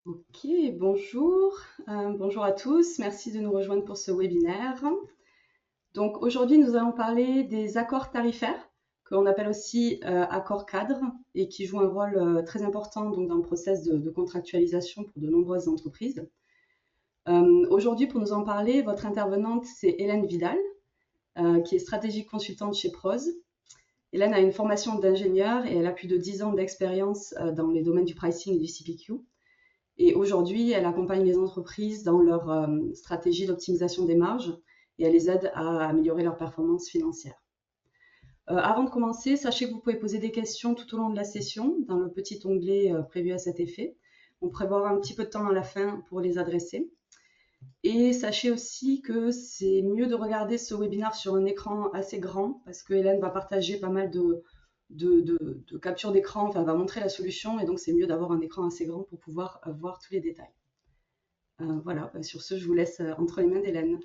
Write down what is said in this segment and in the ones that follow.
Ok, bonjour. Bonjour à tous. Merci de nous rejoindre pour ce webinaire. Donc aujourd'hui, nous allons parler des accords tarifaires, qu'on appelle aussi accords cadres, et qui jouent un rôle très important donc, dans le process de contractualisation pour de nombreuses entreprises. Aujourd'hui, pour nous en parler, votre intervenante, c'est Hélène Vidal, qui est stratégique consultante chez Prose. Hélène a une formation d'ingénieure et elle a plus de 10 ans d'expérience dans les domaines du pricing et du CPQ. Et aujourd'hui, elle accompagne les entreprises dans leur stratégie d'optimisation des marges et elle les aide à améliorer leur performance financière. Avant de commencer, sachez que vous pouvez poser des questions tout au long de la session dans le petit onglet prévu à cet effet. On prévoira un petit peu de temps à la fin pour les adresser. Et sachez aussi que c'est mieux de regarder ce webinaire sur un écran assez grand parce que Hélène va partager pas mal de capture d'écran, enfin, elle va montrer la solution et donc c'est mieux d'avoir un écran assez grand pour pouvoir voir tous les détails. Voilà, sur ce, je vous laisse entre les mains d'Hélène.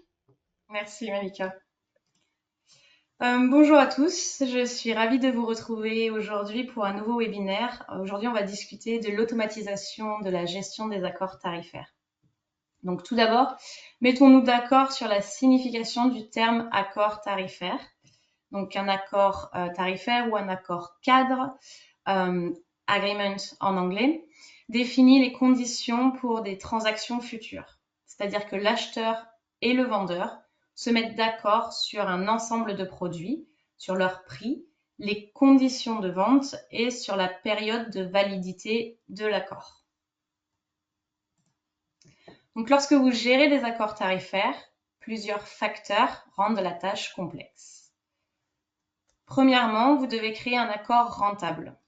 Merci Malika. Bonjour à tous, je suis ravie de vous retrouver aujourd'hui pour un nouveau webinaire. Aujourd'hui, on va discuter de l'automatisation de la gestion des accords tarifaires. Donc tout d'abord, mettons-nous d'accord sur la signification du terme accord tarifaire. Donc un accord tarifaire ou un accord cadre, agreement en anglais, définit les conditions pour des transactions futures. C'est-à-dire que l'acheteur et le vendeur se mettent d'accord sur un ensemble de produits, sur leur prix, les conditions de vente et sur la période de validité de l'accord. Donc lorsque vous gérez des accords tarifaires, plusieurs facteurs rendent la tâche complexe. Premièrement, vous devez créer un accord rentable.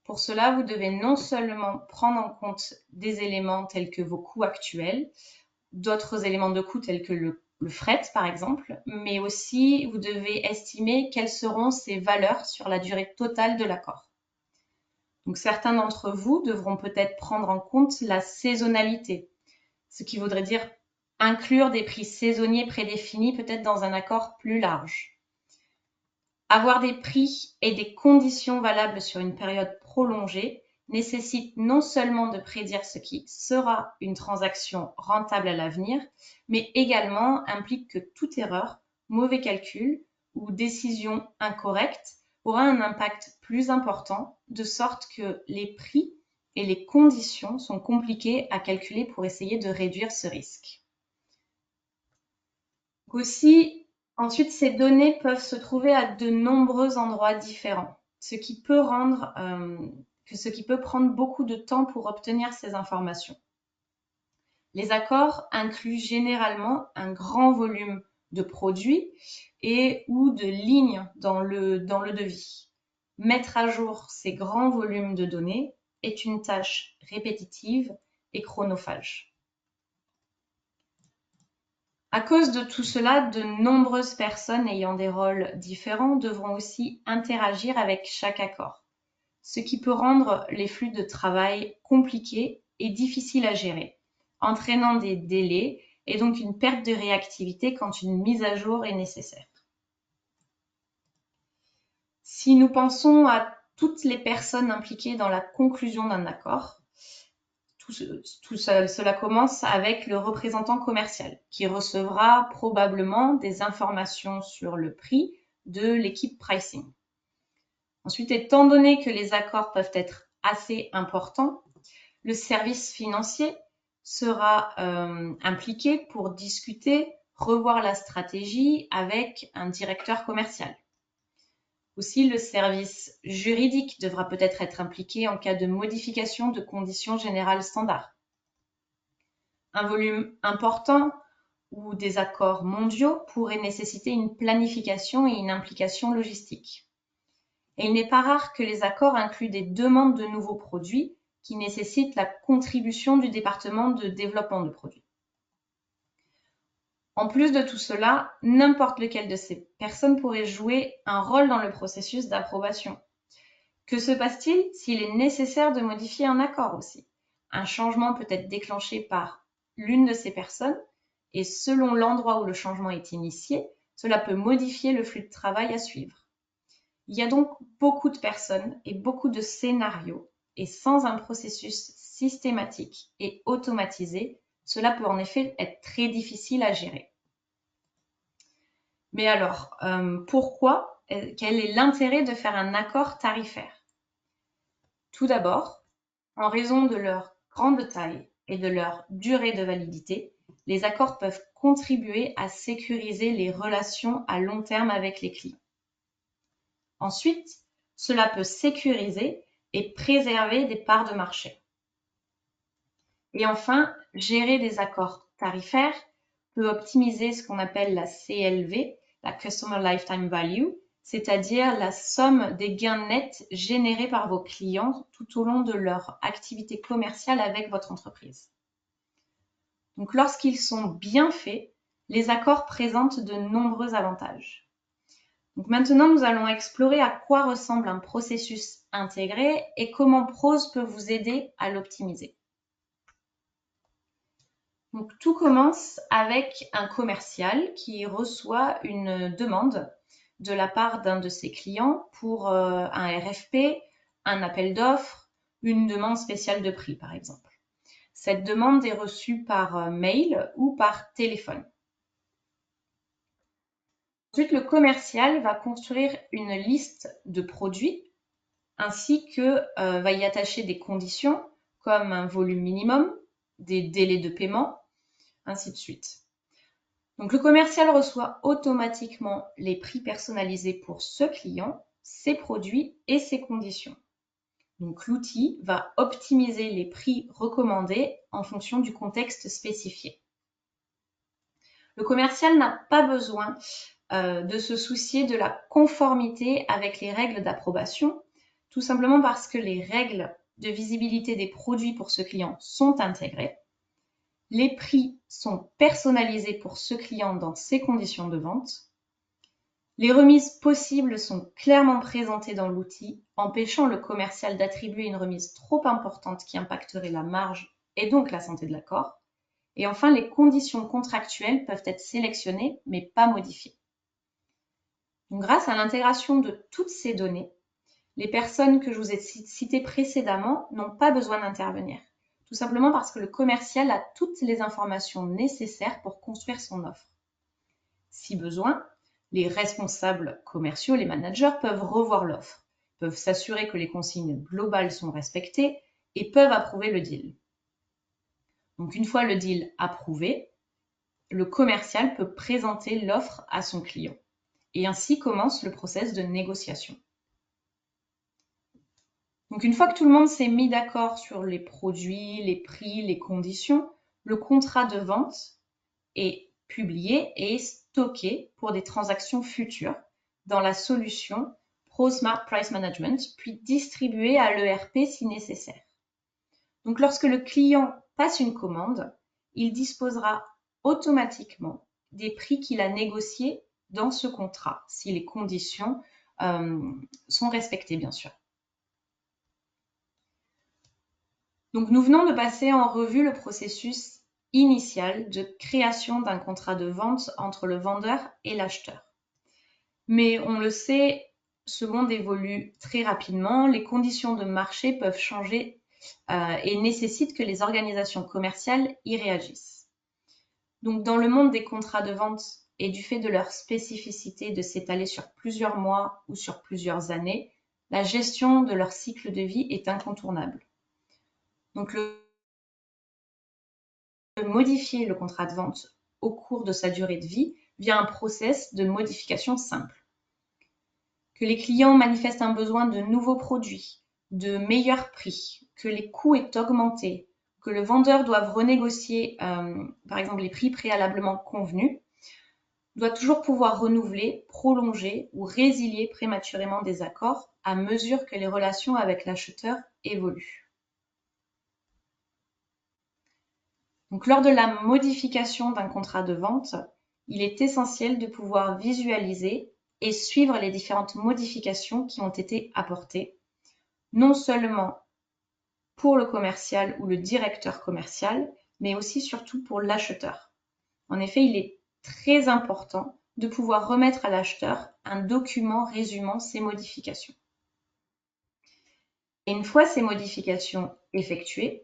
Pour cela, vous devez non seulement prendre en compte des éléments tels que vos coûts actuels, d'autres éléments de coût tels que le fret par exemple, mais aussi vous devez estimer quelles seront ces valeurs sur la durée totale de l'accord. Donc certains d'entre vous devront peut-être prendre en compte la saisonnalité, ce qui voudrait dire inclure des prix saisonniers prédéfinis peut-être dans un accord plus large. Avoir des prix et des conditions valables sur une période prolongée nécessite non seulement de prédire ce qui sera une transaction rentable à l'avenir, mais également implique que toute erreur, mauvais calcul ou décision incorrecte aura un impact plus important, de sorte que les prix et les conditions sont compliquées à calculer pour essayer de réduire ce risque. Aussi, ensuite, ces données peuvent se trouver à de nombreux endroits différents, ce qui peut prendre beaucoup de temps pour obtenir ces informations. Les accords incluent généralement un grand volume de produits et ou de lignes dans le devis. Mettre à jour ces grands volumes de données est une tâche répétitive et chronophage. À cause de tout cela, de nombreuses personnes ayant des rôles différents devront aussi interagir avec chaque accord, ce qui peut rendre les flux de travail compliqués et difficiles à gérer, entraînant des délais et donc une perte de réactivité quand une mise à jour est nécessaire. Si nous pensons à toutes les personnes impliquées dans la conclusion d'un accord, cela commence avec le représentant commercial qui recevra probablement des informations sur le prix de l'équipe pricing. Ensuite, étant donné que les accords peuvent être assez importants, le service financier sera impliqué pour discuter, revoir la stratégie avec un directeur commercial. Aussi, le service juridique devra peut-être être impliqué en cas de modification de conditions générales standards. Un volume important ou des accords mondiaux pourraient nécessiter une planification et une implication logistique. Et il n'est pas rare que les accords incluent des demandes de nouveaux produits qui nécessitent la contribution du département de développement de produits. En plus de tout cela, n'importe lequel de ces personnes pourrait jouer un rôle dans le processus d'approbation. Que se passe-t-il s'il est nécessaire de modifier un accord aussi? Un changement peut être déclenché par l'une de ces personnes et selon l'endroit où le changement est initié, cela peut modifier le flux de travail à suivre. Il y a donc beaucoup de personnes et beaucoup de scénarios et sans un processus systématique et automatisée, cela peut en effet être très difficile à gérer. Mais alors, pourquoi? Quel est l'intérêt de faire un accord tarifaire? Tout d'abord, en raison de leur grande taille et de leur durée de validité, les accords peuvent contribuer à sécuriser les relations à long terme avec les clients. Ensuite, cela peut sécuriser et préserver des parts de marché. Et enfin, gérer des accords tarifaires peut optimiser ce qu'on appelle la CLV, la Customer Lifetime Value, c'est-à-dire la somme des gains nets générés par vos clients tout au long de leur activité commerciale avec votre entreprise. Donc, lorsqu'ils sont bien faits, les accords présentent de nombreux avantages. Donc maintenant, nous allons explorer à quoi ressemble un processus intégré et comment Prose peut vous aider à l'optimiser. Donc tout commence avec un commercial qui reçoit une demande de la part d'un de ses clients pour un RFP, un appel d'offres, une demande spéciale de prix par exemple. Cette demande est reçue par mail ou par téléphone. Ensuite, le commercial va construire une liste de produits ainsi que va y attacher des conditions comme un volume minimum, des délais de paiement, ainsi de suite. Donc le commercial reçoit automatiquement les prix personnalisés pour ce client, ses produits et ses conditions. Donc l'outil va optimiser les prix recommandés en fonction du contexte spécifié. Le commercial n'a pas besoin de se soucier de la conformité avec les règles d'approbation, tout simplement parce que les règles de visibilité des produits pour ce client sont intégrées. Les prix sont personnalisés pour ce client dans ses conditions de vente. Les remises possibles sont clairement présentées dans l'outil, empêchant le commercial d'attribuer une remise trop importante qui impacterait la marge et donc la santé de l'accord. Et enfin, les conditions contractuelles peuvent être sélectionnées mais pas modifiées. Donc, grâce à l'intégration de toutes ces données, les personnes que je vous ai citées précédemment n'ont pas besoin d'intervenir. Tout simplement parce que le commercial a toutes les informations nécessaires pour construire son offre. Si besoin, les responsables commerciaux, les managers, peuvent revoir l'offre, peuvent s'assurer que les consignes globales sont respectées et peuvent approuver le deal. Donc une fois le deal approuvé, le commercial peut présenter l'offre à son client. Et ainsi commence le process de négociation. Donc une fois que tout le monde s'est mis d'accord sur les produits, les prix, les conditions, le contrat de vente est publié et est stocké pour des transactions futures dans la solution ProSmart Price Management, puis distribué à l'ERP si nécessaire. Donc lorsque le client passe une commande, il disposera automatiquement des prix qu'il a négociés dans ce contrat, si les conditions sont respectées bien sûr. Donc nous venons de passer en revue le processus initial de création d'un contrat de vente entre le vendeur et l'acheteur. Mais on le sait, ce monde évolue très rapidement, les conditions de marché peuvent changer et nécessitent que les organisations commerciales y réagissent. Donc dans le monde des contrats de vente et du fait de leur spécificité de s'étaler sur plusieurs mois ou sur plusieurs années, la gestion de leur cycle de vie est incontournable. Donc modifier le contrat de vente au cours de sa durée de vie via un process de modification simple. Que les clients manifestent un besoin de nouveaux produits, de meilleurs prix, que les coûts aient augmenté, que le vendeur doive renégocier par exemple les prix préalablement convenus, doit toujours pouvoir renouveler, prolonger ou résilier prématurément des accords à mesure que les relations avec l'acheteur évoluent. Donc, lors de la modification d'un contrat de vente, il est essentiel de pouvoir visualiser et suivre les différentes modifications qui ont été apportées, non seulement pour le commercial ou le directeur commercial, mais aussi surtout pour l'acheteur. En effet, il est très important de pouvoir remettre à l'acheteur un document résumant ces modifications. Et une fois ces modifications effectuées,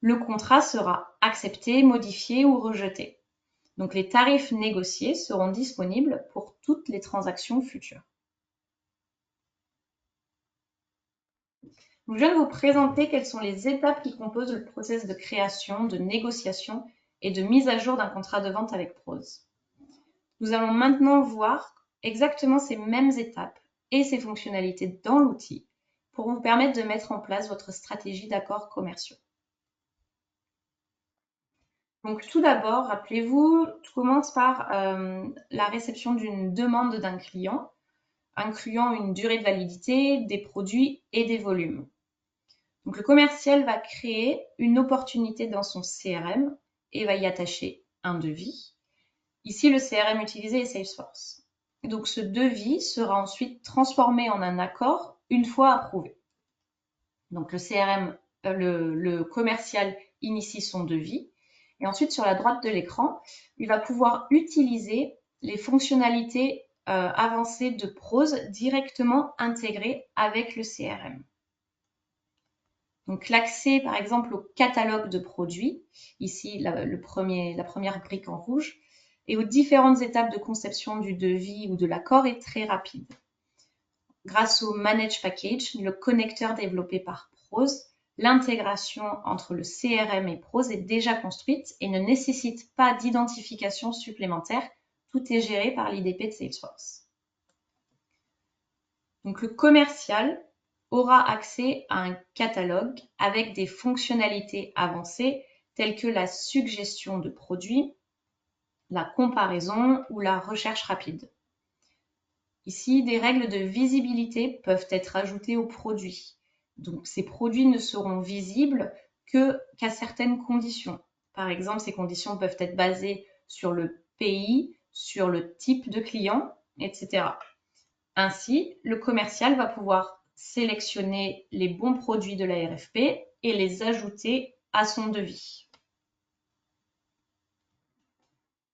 le contrat sera accepté, modifié ou rejeté. Donc les tarifs négociés seront disponibles pour toutes les transactions futures. Donc, je viens de vous présenter quelles sont les étapes qui composent le processus de création, de négociation et de mise à jour d'un contrat de vente avec Prose. Nous allons maintenant voir exactement ces mêmes étapes et ces fonctionnalités dans l'outil pour vous permettre de mettre en place votre stratégie d'accords commerciaux. Donc tout d'abord, rappelez-vous, tout commence par la réception d'une demande d'un client, incluant une durée de validité, des produits et des volumes. Donc le commercial va créer une opportunité dans son CRM et va y attacher un devis. Ici, le CRM utilisé est Salesforce. Donc ce devis sera ensuite transformé en un accord une fois approuvé. Donc le commercial initie son devis et ensuite sur la droite de l'écran, il va pouvoir utiliser les fonctionnalités avancées de Prose directement intégrées avec le CRM. Donc l'accès par exemple au catalogue de produits, ici la première brique en rouge, et aux différentes étapes de conception du devis ou de l'accord est très rapide. Grâce au Manage Package, le connecteur développé par Prose, l'intégration entre le CRM et Prose est déjà construite et ne nécessite pas d'identification supplémentaire. Tout est géré par l'IDP de Salesforce. Donc le commercial aura accès à un catalogue avec des fonctionnalités avancées telles que la suggestion de produits, la comparaison ou la recherche rapide. Ici, des règles de visibilité peuvent être ajoutées aux produits. Donc, ces produits ne seront visibles qu'à certaines conditions. Par exemple, ces conditions peuvent être basées sur le pays, sur le type de client, etc. Ainsi, le commercial va pouvoir sélectionner les bons produits de la RFP et les ajouter à son devis.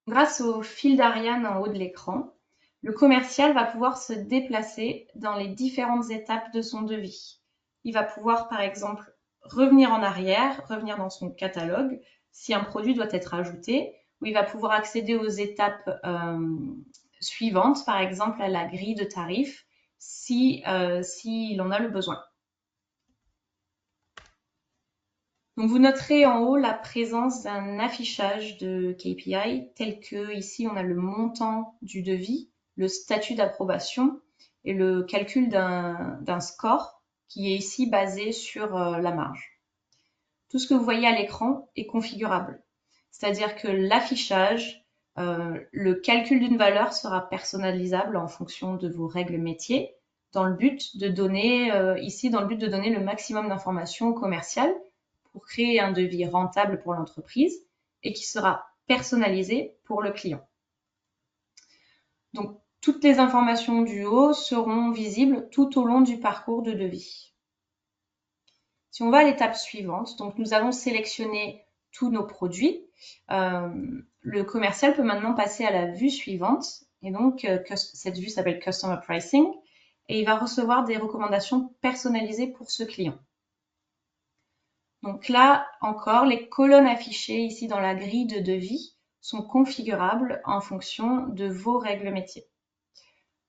Grâce au fil d'Ariane en haut de l'écran, le commercial va pouvoir se déplacer dans les différentes étapes de son devis. Il va pouvoir, par exemple, revenir en arrière, revenir dans son catalogue, si un produit doit être ajouté, ou il va pouvoir accéder aux étapes suivantes, par exemple à la grille de tarifs, s'il en a le besoin. Donc vous noterez en haut la présence d'un affichage de KPI tel que ici on a le montant du devis, le statut d'approbation et le calcul d'un score qui est ici basé sur la marge. Tout ce que vous voyez à l'écran est configurable, c'est-à-dire que l'affichage, le calcul d'une valeur sera personnalisable en fonction de vos règles métiers dans le but de donner, le maximum d'informations au commercial pour créer un devis rentable pour l'entreprise et qui sera personnalisé pour le client. Donc, toutes les informations du haut seront visibles tout au long du parcours de devis. Si on va à l'étape suivante, donc nous avons sélectionné tous nos produits, le commercial peut maintenant passer à la vue suivante et donc cette vue s'appelle Customer Pricing et il va recevoir des recommandations personnalisées pour ce client. Donc là encore, les colonnes affichées ici dans la grille de devis sont configurables en fonction de vos règles métiers.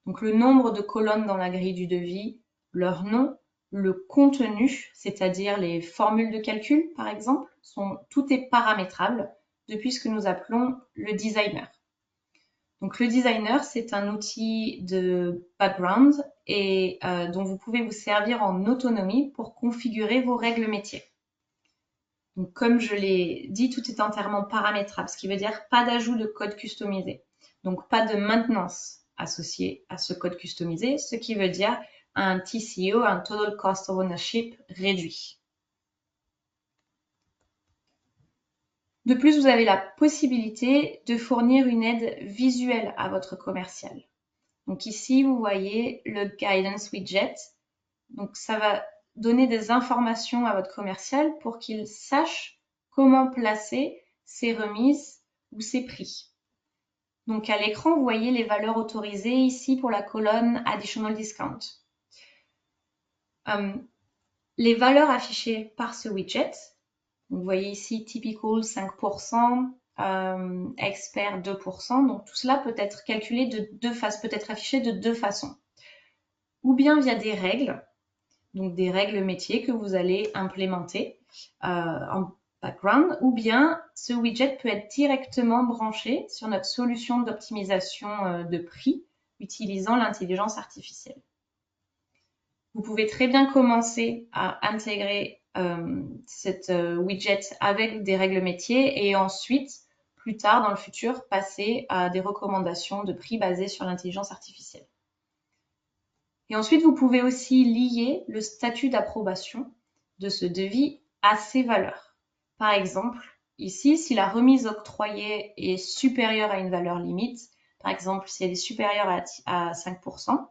Donc le nombre de colonnes dans la grille du devis, leur nom, le contenu, c'est-à-dire les formules de calcul par exemple, tout est paramétrable depuis ce que nous appelons le designer. Donc le designer, c'est un outil de background et dont vous pouvez vous servir en autonomie pour configurer vos règles métiers. Donc, comme je l'ai dit, tout est entièrement paramétrable, ce qui veut dire pas d'ajout de code customisé. Donc, pas de maintenance associée à ce code customisé, ce qui veut dire un TCO, un Total Cost of Ownership réduit. De plus, vous avez la possibilité de fournir une aide visuelle à votre commercial. Donc ici, vous voyez le Guidance Widget. Donc, ça va donner des informations à votre commercial pour qu'il sache comment placer ses remises ou ses prix. Donc à l'écran, vous voyez les valeurs autorisées ici pour la colonne Additional Discount. Les valeurs affichées par ce widget, Donc, vous voyez ici typical 5%, expert 2%. Donc tout cela peut être calculé de deux façons, peut être affiché de deux façons. Ou bien via des règles, donc des règles métiers que vous allez implémenter en background, ou bien ce widget peut être directement branché sur notre solution d'optimisation de prix utilisant l'intelligence artificielle. Vous pouvez très bien commencer à intégrer cette widget avec des règles métiers et ensuite, plus tard dans le futur, passer à des recommandations de prix basées sur l'intelligence artificielle. Et ensuite, vous pouvez aussi lier le statut d'approbation de ce devis à ses valeurs. Par exemple, ici, si la remise octroyée est supérieure à une valeur limite, par exemple, si elle est supérieure à 5%,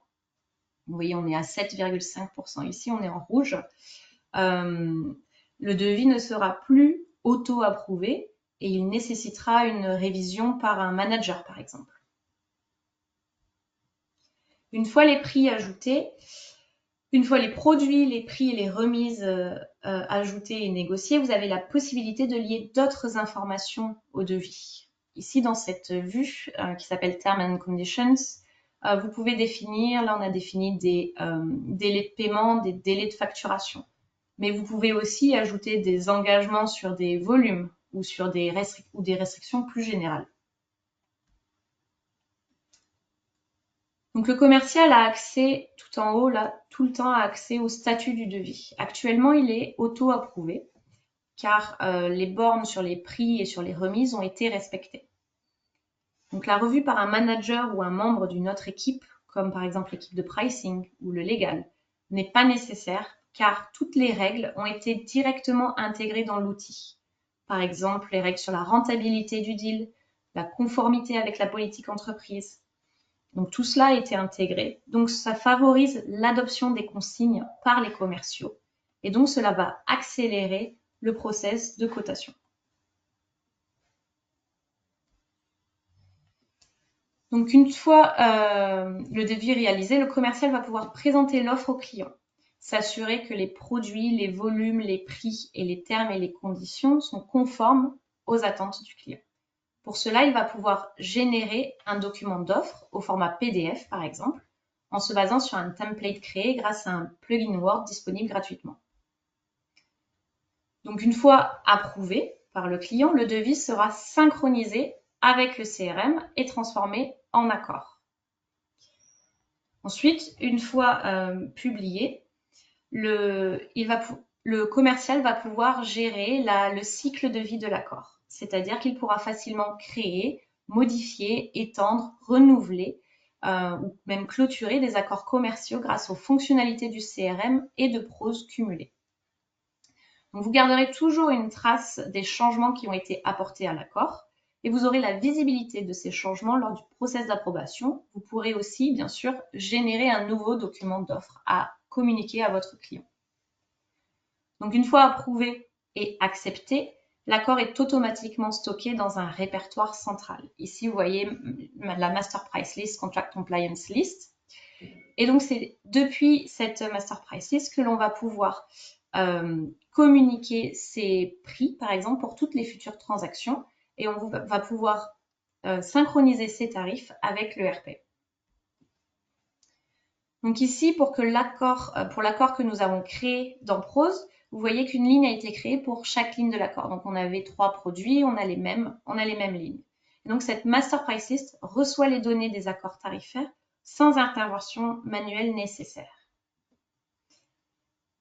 vous voyez, on est à 7,5% ici, on est en rouge. Le devis ne sera plus auto-approuvé et il nécessitera une révision par un manager, par exemple. Une fois les prix ajoutés, une fois les produits, les prix et les remises ajoutés et négociés, vous avez la possibilité de lier d'autres informations au devis. Ici, dans cette vue qui s'appelle Terms and Conditions, vous pouvez définir, là on a défini des délais de paiement, des délais de facturation. Mais vous pouvez aussi ajouter des engagements sur des volumes ou sur des restrictions plus générales. Donc le commercial a accès tout en haut, là, tout le temps a accès au statut du devis. Actuellement, il est auto-approuvé car les bornes sur les prix et sur les remises ont été respectées. Donc la revue par un manager ou un membre d'une autre équipe, comme par exemple l'équipe de pricing ou le légal, n'est pas nécessaire car toutes les règles ont été directement intégrées dans l'outil. Par exemple, les règles sur la rentabilité du deal, la conformité avec la politique entreprise. Donc tout cela a été intégré. Donc ça favorise l'adoption des consignes par les commerciaux. Et donc cela va accélérer le process de cotation. Donc une fois le devis réalisé, le commercial va pouvoir présenter l'offre au client, s'assurer que les produits, les volumes, les prix et les termes et les conditions sont conformes aux attentes du client. Pour cela, il va pouvoir générer un document d'offre au format PDF par exemple, en se basant sur un template créé grâce à un plugin Word disponible gratuitement. Donc une fois approuvé par le client, le devis sera synchronisé avec le CRM et transformé en accord. Ensuite, une fois publié, le commercial va pouvoir gérer le cycle de vie de l'accord. C'est-à-dire qu'il pourra facilement créer, modifier, étendre, renouveler ou même clôturer des accords commerciaux grâce aux fonctionnalités du CRM et de PROS cumulés. Donc, vous garderez toujours une trace des changements qui ont été apportés à l'accord et vous aurez la visibilité de ces changements lors du process d'approbation. Vous pourrez aussi, bien sûr, générer un nouveau document d'offre à communiquer à votre client. Donc, une fois approuvé et accepté, l'accord est automatiquement stocké dans un répertoire central. Ici, vous voyez la Master Price List, Contract Compliance List. Et donc, c'est depuis cette Master Price List que l'on va pouvoir communiquer ces prix, par exemple, pour toutes les futures transactions. Et on va pouvoir synchroniser ces tarifs avec le RP. Donc ici, pour l'accord que nous avons créé dans PROS, vous voyez qu'une ligne a été créée pour chaque ligne de l'accord. Donc on avait 3 produits, on a les mêmes lignes. Et donc cette Master Price List reçoit les données des accords tarifaires sans intervention manuelle nécessaire.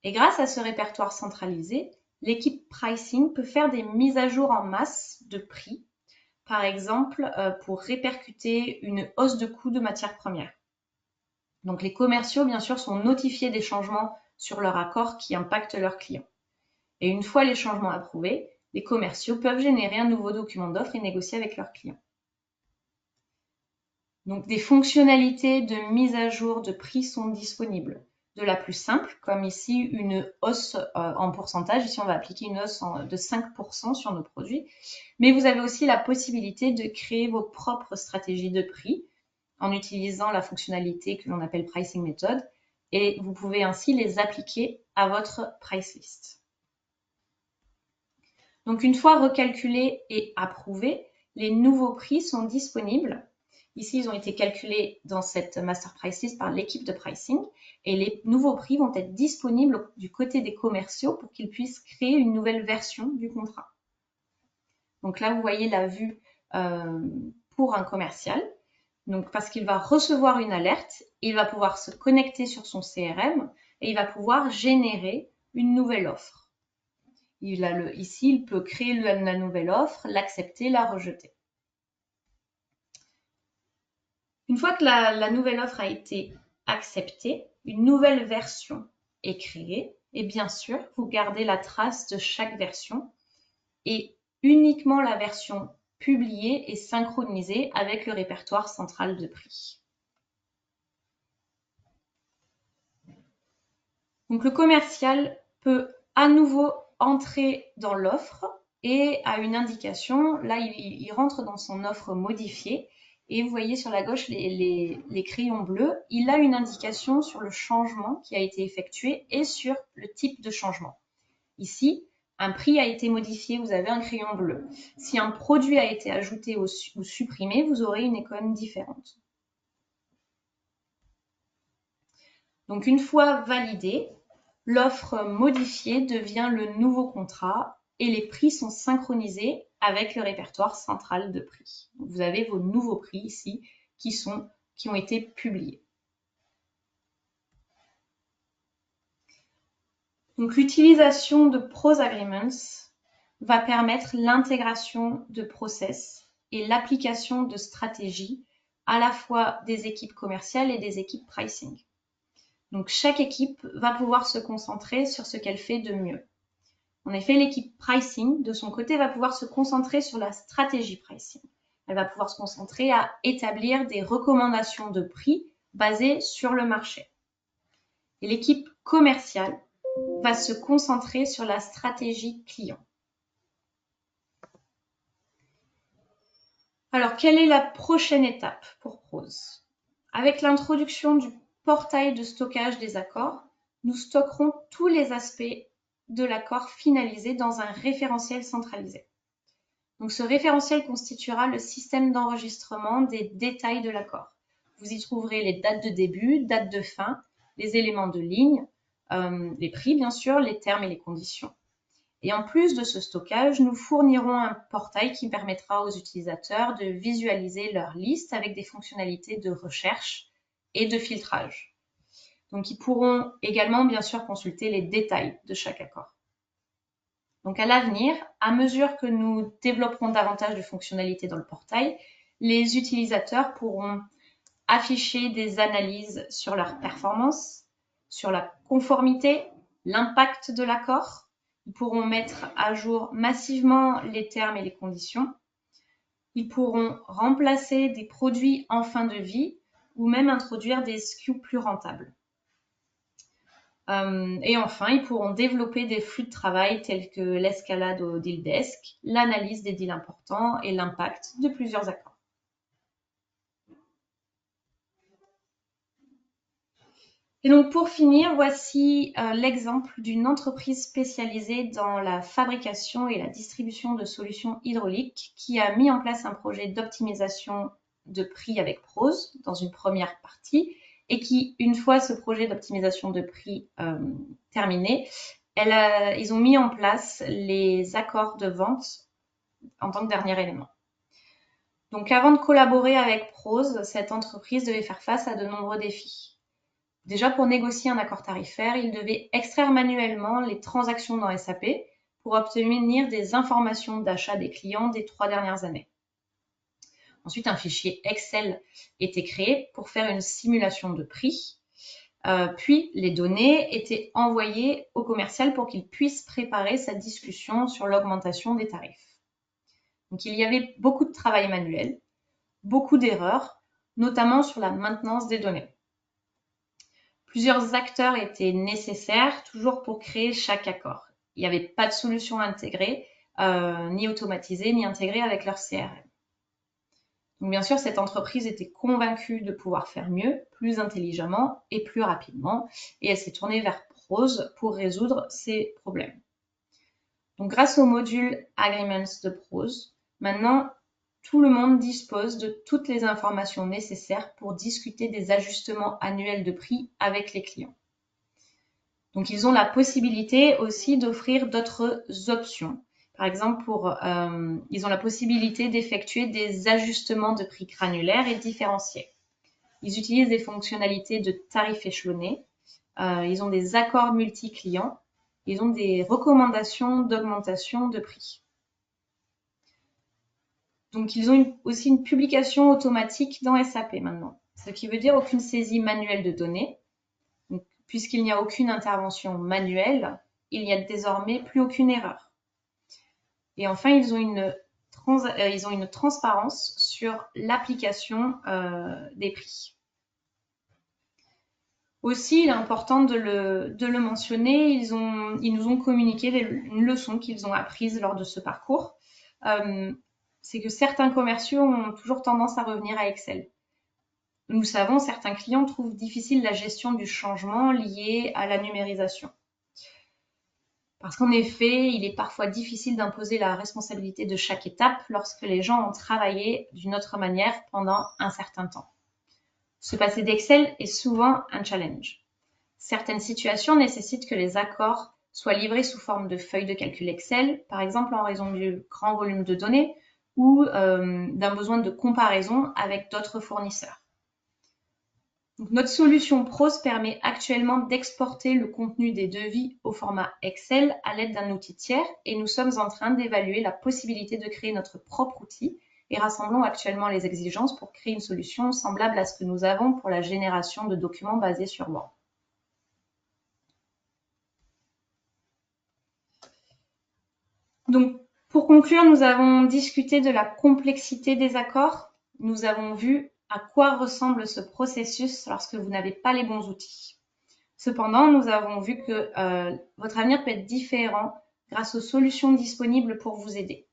Et grâce à ce répertoire centralisé, l'équipe pricing peut faire des mises à jour en masse de prix, par exemple pour répercuter une hausse de coût de matières premières. Donc les commerciaux, bien sûr, sont notifiés des changements sur leur accord qui impactent leurs clients. Et une fois les changements approuvés, les commerciaux peuvent générer un nouveau document d'offre et négocier avec leurs clients. Donc des fonctionnalités de mise à jour de prix sont disponibles. De la plus simple, comme ici une hausse en pourcentage. Ici, on va appliquer une hausse de 5% sur nos produits. Mais vous avez aussi la possibilité de créer vos propres stratégies de prix en utilisant la fonctionnalité que l'on appelle Pricing Method. Et vous pouvez ainsi les appliquer à votre price list. Donc une fois recalculés et approuvés, les nouveaux prix sont disponibles. Ici, ils ont été calculés dans cette master price list par l'équipe de pricing et les nouveaux prix vont être disponibles du côté des commerciaux pour qu'ils puissent créer une nouvelle version du contrat. Donc là, vous voyez la vue pour un commercial. Donc parce qu'il va recevoir une alerte, il va pouvoir se connecter sur son CRM et il va pouvoir générer une nouvelle offre. Ici, il peut créer la nouvelle offre, l'accepter, la rejeter. Une fois que la nouvelle offre a été acceptée, une nouvelle version est créée et bien sûr, vous gardez la trace de chaque version et uniquement la version publiée est synchronisée avec le répertoire central de prix. Donc le commercial peut à nouveau entrer dans l'offre et a une indication, là il rentre dans son offre modifiée et vous voyez sur la gauche les crayons bleus, il a une indication sur le changement qui a été effectué et sur le type de changement. Ici, un prix a été modifié, vous avez un crayon bleu. Si un produit a été ajouté ou supprimé, vous aurez une icône différente. Donc une fois validée, l'offre modifiée devient le nouveau contrat et les prix sont synchronisés avec le répertoire central de prix. Donc vous avez vos nouveaux prix ici qui ont été publiés. Donc l'utilisation de Prose Agreements va permettre l'intégration de process et l'application de stratégies à la fois des équipes commerciales et des équipes pricing. Donc chaque équipe va pouvoir se concentrer sur ce qu'elle fait de mieux. En effet, l'équipe pricing, de son côté, va pouvoir se concentrer sur la stratégie pricing. Elle va pouvoir se concentrer à établir des recommandations de prix basées sur le marché. Et l'équipe commerciale va se concentrer sur la stratégie client. Alors, quelle est la prochaine étape pour Prose? Avec l'introduction du portail de stockage des accords, nous stockerons tous les aspects de l'accord finalisé dans un référentiel centralisé. Donc, ce référentiel constituera le système d'enregistrement des détails de l'accord. Vous y trouverez les dates de début, dates de fin, les éléments de ligne, les prix bien sûr, les termes et les conditions. Et en plus de ce stockage, nous fournirons un portail qui permettra aux utilisateurs de visualiser leur liste avec des fonctionnalités de recherche et de filtrage. Donc, ils pourront également, bien sûr, consulter les détails de chaque accord. Donc, à l'avenir, à mesure que nous développerons davantage de fonctionnalités dans le portail, les utilisateurs pourront afficher des analyses sur leur performance, sur la conformité, l'impact de l'accord. Ils pourront mettre à jour massivement les termes et les conditions. Ils pourront remplacer des produits en fin de vie ou même introduire des SKU plus rentables. Et enfin, ils pourront développer des flux de travail tels que l'escalade au deal desk, l'analyse des deals importants et l'impact de plusieurs accords. Et donc pour finir, voici l'exemple d'une entreprise spécialisée dans la fabrication et la distribution de solutions hydrauliques qui a mis en place un projet d'optimisation de prix avec Prose dans une première partie et qui, une fois ce projet d'optimisation de prix terminé, ils ont mis en place les accords de vente en tant que dernier élément. Donc avant de collaborer avec Prose, cette entreprise devait faire face à de nombreux défis. Déjà, pour négocier un accord tarifaire, il devait extraire manuellement les transactions dans SAP pour obtenir des informations d'achat des clients des 3 dernières années. Ensuite, un fichier Excel était créé pour faire une simulation de prix. Puis, les données étaient envoyées au commercial pour qu'il puisse préparer sa discussion sur l'augmentation des tarifs. Donc, il y avait beaucoup de travail manuel, beaucoup d'erreurs, notamment sur la maintenance des données. Plusieurs acteurs étaient nécessaires, toujours pour créer chaque accord. Il n'y avait pas de solution intégrée, ni automatisée, ni intégrée avec leur CRM. Donc bien sûr, cette entreprise était convaincue de pouvoir faire mieux, plus intelligemment et plus rapidement, et elle s'est tournée vers Prose pour résoudre ces problèmes. Donc, grâce au module Agreements de Prose, maintenant, tout le monde dispose de toutes les informations nécessaires pour discuter des ajustements annuels de prix avec les clients. Donc, ils ont la possibilité aussi d'offrir d'autres options. Par exemple, ils ont la possibilité d'effectuer des ajustements de prix granulaires et différenciés. Ils utilisent des fonctionnalités de tarifs échelonnés. Ils ont des accords multi-clients. Ils ont des recommandations d'augmentation de prix. Donc, ils ont aussi une publication automatique dans SAP maintenant, ce qui veut dire aucune saisie manuelle de données. Donc, puisqu'il n'y a aucune intervention manuelle, il n'y a désormais plus aucune erreur. Et enfin, ils ont une transparence sur l'application des prix. Aussi, il est important de le mentionner, ils nous ont communiqué une leçon qu'ils ont apprise lors de ce parcours. C'est que certains commerciaux ont toujours tendance à revenir à Excel. Nous savons, certains clients trouvent difficile la gestion du changement lié à la numérisation. Parce qu'en effet, il est parfois difficile d'imposer la responsabilité de chaque étape lorsque les gens ont travaillé d'une autre manière pendant un certain temps. Se passer d'Excel est souvent un challenge. Certaines situations nécessitent que les accords soient livrés sous forme de feuilles de calcul Excel, par exemple en raison du grand volume de données ou d'un besoin de comparaison avec d'autres fournisseurs. Donc, notre solution Prose permet actuellement d'exporter le contenu des devis au format Excel à l'aide d'un outil tiers et nous sommes en train d'évaluer la possibilité de créer notre propre outil et rassemblons actuellement les exigences pour créer une solution semblable à ce que nous avons pour la génération de documents basés sur Word. Donc, pour conclure, nous avons discuté de la complexité des accords. Nous avons vu à quoi ressemble ce processus lorsque vous n'avez pas les bons outils. Cependant, nous avons vu que votre avenir peut être différent grâce aux solutions disponibles pour vous aider.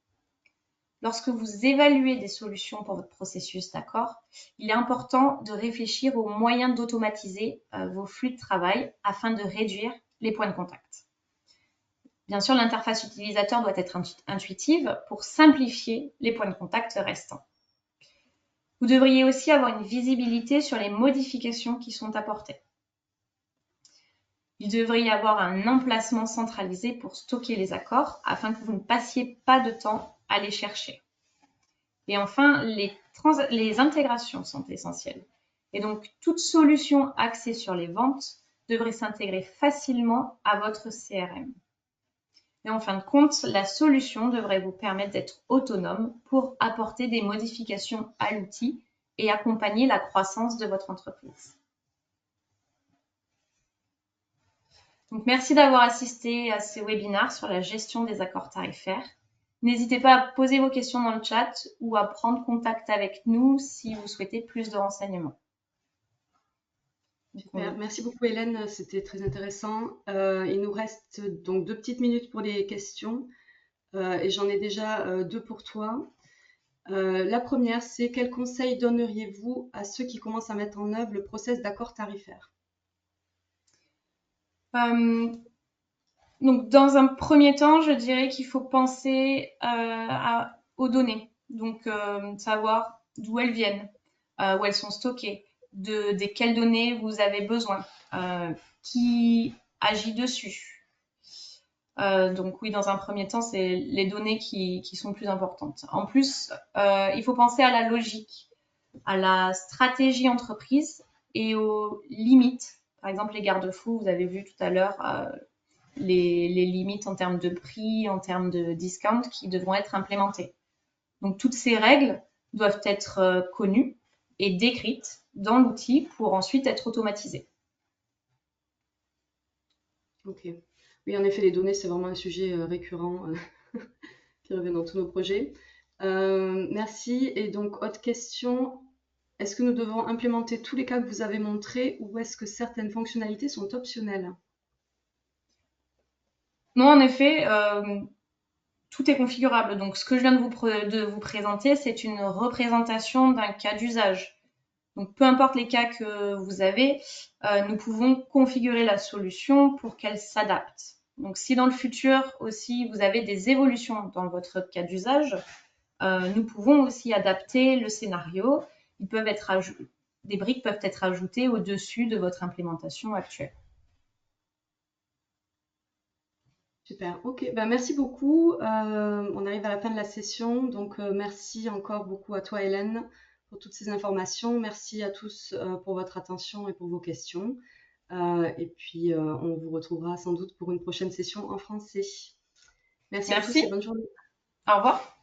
Lorsque vous évaluez des solutions pour votre processus d'accord, il est important de réfléchir aux moyens d'automatiser vos flux de travail afin de réduire les points de contact. Bien sûr, l'interface utilisateur doit être intuitive pour simplifier les points de contact restants. Vous devriez aussi avoir une visibilité sur les modifications qui sont apportées. Il devrait y avoir un emplacement centralisé pour stocker les accords afin que vous ne passiez pas de temps à les chercher. Et enfin, les intégrations sont essentielles. Et donc, toute solution axée sur les ventes devrait s'intégrer facilement à votre CRM. Et en fin de compte, la solution devrait vous permettre d'être autonome pour apporter des modifications à l'outil et accompagner la croissance de votre entreprise. Donc, merci d'avoir assisté à ce webinaire sur la gestion des accords tarifaires. N'hésitez pas à poser vos questions dans le chat ou à prendre contact avec nous si vous souhaitez plus de renseignements. Super, merci beaucoup Hélène, c'était très intéressant. Il nous reste donc 2 petites minutes pour les questions et j'en ai déjà 2 pour toi. La première, c'est quels conseils donneriez-vous à ceux qui commencent à mettre en œuvre le process d'accord tarifaire? Donc, dans un premier temps, je dirais qu'il faut penser aux données. Donc, savoir d'où elles viennent, où elles sont stockées, de quelles données vous avez besoin, qui agit dessus. Donc oui, dans un premier temps, c'est les données qui sont plus importantes. En plus, il faut penser à la logique, à la stratégie entreprise et aux limites. Par exemple, les garde-fous, vous avez vu tout à l'heure les limites en termes de prix, en termes de discount qui devront être implémentées. Donc toutes ces règles doivent être connues et décrites dans l'outil pour ensuite être automatisées. Ok. Oui, en effet, les données, c'est vraiment un sujet récurrent qui revient dans tous nos projets. Merci. Et donc, autre question, est-ce que nous devons implémenter tous les cas que vous avez montrés ou est-ce que certaines fonctionnalités sont optionnelles? Non, en effet, tout est configurable. Donc, ce que je viens de vous présenter, c'est une représentation d'un cas d'usage. Donc, peu importe les cas que vous avez, nous pouvons configurer la solution pour qu'elle s'adapte. Donc, si dans le futur aussi vous avez des évolutions dans votre cas d'usage, nous pouvons aussi adapter le scénario. Des briques peuvent être ajoutées au-dessus de votre implémentation actuelle. Super, ok. Ben, merci beaucoup. On arrive à la fin de la session, donc merci encore beaucoup à toi, Hélène, pour toutes ces informations. Merci à tous pour votre attention et pour vos questions. Et puis, on vous retrouvera sans doute pour une prochaine session en français. Merci à tous et Merci. bonne journée. Au revoir.